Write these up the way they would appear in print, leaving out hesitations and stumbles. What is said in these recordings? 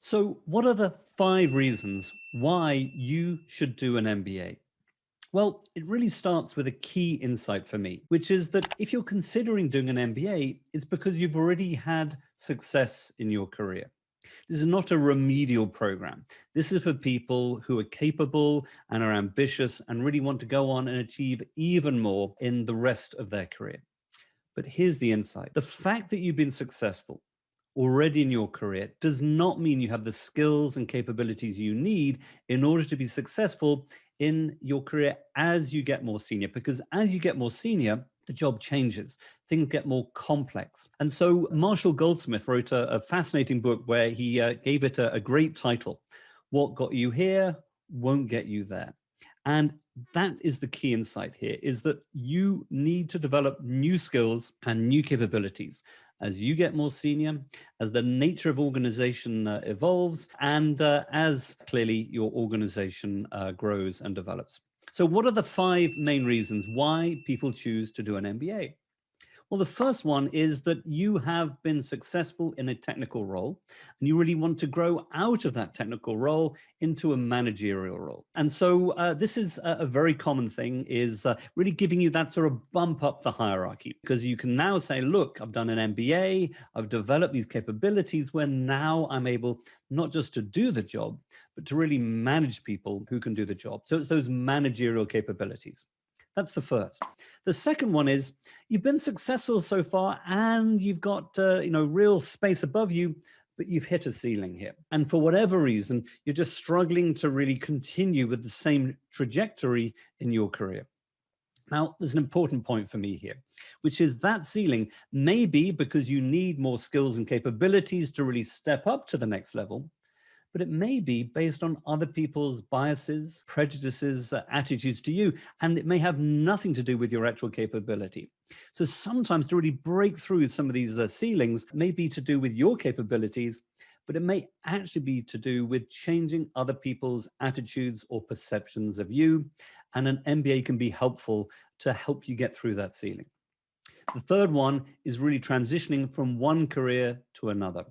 So, what are the 5 reasons why you should do an MBA? Well, it really starts with a key insight for me, which is that if you're considering doing an MBA, it's because you've already had success in your career. This is not a remedial program. This is for people who are capable and are ambitious and really want to go on and achieve even more in the rest of their career. But here's the insight: the fact that you've been successful already in your career does not mean you have the skills and capabilities you need in order to be successful in your career as you get more senior. Because as you get more senior, the job changes, things get more complex. And so Marshall Goldsmith wrote a fascinating book where he gave it a great title: What Got You Here Won't Get You There. And that is the key insight here, is that you need to develop new skills and new capabilities as you get more senior, as the nature of organization evolves, and as clearly your organization grows and develops. So what are the 5 main reasons why people choose to do an MBA? Well, the first one is that you have been successful in a technical role and you really want to grow out of that technical role into a managerial role. And so this is a very common thing, is really giving you that sort of bump up the hierarchy, because you can now say, look, I've done an MBA, I've developed these capabilities where now I'm able not just to do the job, but to really manage people who can do the job. So it's those managerial capabilities. That's the first. The second one is you've been successful so far and you've got real space above you, but you've hit a ceiling here. And for whatever reason, you're just struggling to really continue with the same trajectory in your career. Now, there's an important point for me here, which is that ceiling may be because you need more skills and capabilities to really step up to the next level, but it may be based on other people's biases, prejudices, attitudes to you, and it may have nothing to do with your actual capability. So sometimes to really break through some of these ceilings may be to do with your capabilities, but it may actually be to do with changing other people's attitudes or perceptions of you, and an MBA can be helpful to help you get through that ceiling. The third one is really transitioning from one career to another.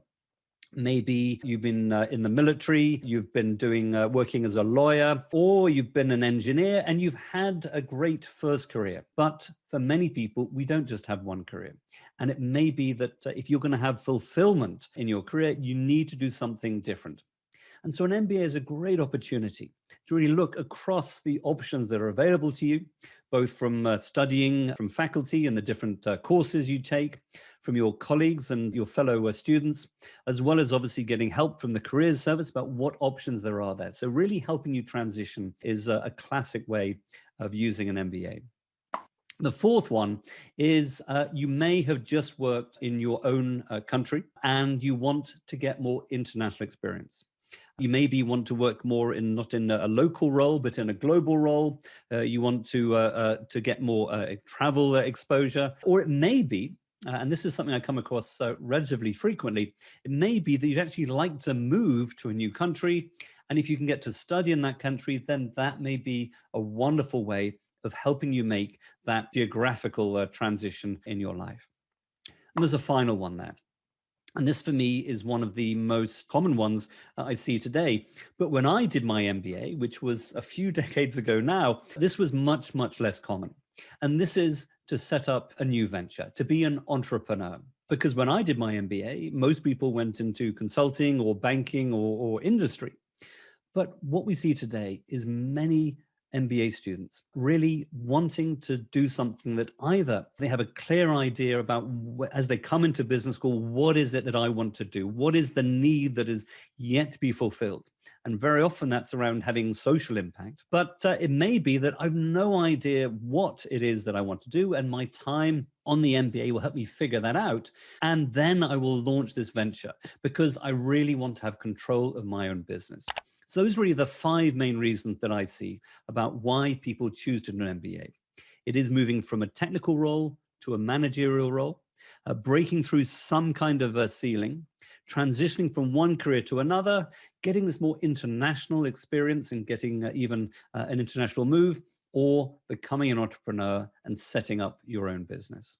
Maybe you've been in the military, you've been doing working as a lawyer, or you've been an engineer and you've had a great first career. But for many people, we don't just have one career. And it may be that if you're going to have fulfillment in your career, you need to do something different. And so an MBA is a great opportunity to really look across the options that are available to you, both from studying from faculty and the different courses you take, from your colleagues and your fellow students, as well as obviously getting help from the careers service about what options there are there. So really helping you transition is a classic way of using an MBA. The fourth one is you may have just worked in your own country and you want to get more international experience. You maybe want to work more in, not in a local role, but in a global role. You want to get more travel exposure, or it may be, and this is something I come across relatively frequently, it may be that you'd actually like to move to a new country. And if you can get to study in that country, then that may be a wonderful way of helping you make that geographical transition in your life. And there's a final one there. And this for me is one of the most common ones I see today. But when I did my MBA, which was a few decades ago now, this was much, much less common. And this is to set up a new venture, to be an entrepreneur. Because when I did my MBA, most people went into consulting or banking or industry. But what we see today is many MBA students really wanting to do something that either they have a clear idea about, as they come into business school, what is it that I want to do? What is the need that is yet to be fulfilled? And very often that's around having social impact. But it may be that I've no idea what it is that I want to do, and my time on the MBA will help me figure that out. And then I will launch this venture because I really want to have control of my own business. So those are really the 5 main reasons that I see about why people choose to do an MBA. It is moving from a technical role to a managerial role, breaking through some kind of a ceiling, transitioning from one career to another, getting this more international experience and getting even an international move, or becoming an entrepreneur and setting up your own business.